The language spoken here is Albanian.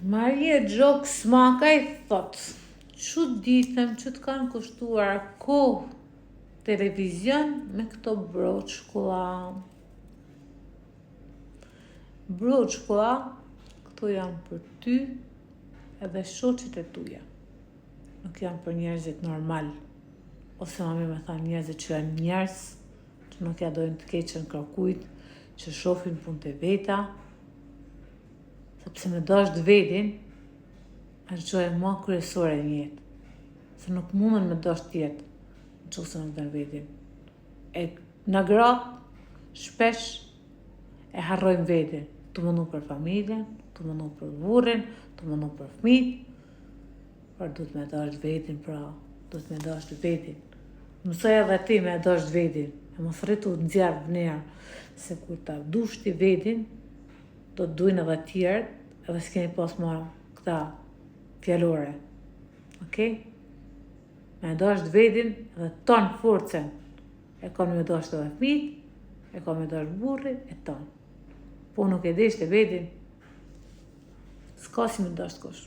Maria Gjok Smakaj thot, që ditëm që të kanë kushtuar kohë televizion me këto broçkulla. Broçkulla, këto janë për ty edhe shoqet e tuja. Nuk janë për njerëzit normal, ose ma mirë me thanë njerëzit që janë njerëz, që nuk ja dojnë të keqen kërkujt, që shofin punë të veta, sepse me dash të vetin, është gjë e më kryesore në jetë. Se nuk mundën me dash tjetë, në që se nuk dërë vetin. E në gratë, shpesh, e harrojmë vetin. Të mundu për familjen, të mundu për burrin, të mundu për fëmijët, por duhet me dash të vetin, pra, duhet me dash të vetin. Mësoj edhe ti me dash të vetin, e mos rritu të nxjerrë vënerë, se kur ta dush ti vetin, do të dujnë edhe tjerët, edhe s'keni pas marrë këta fjallore. Okej? Me dash të vetin edhe tonë forcen. E ka me dash të dhe fëmijët, e ka me dash burri, e tonë. Po nuk e desh të vetin, s'ka si me dash të kush.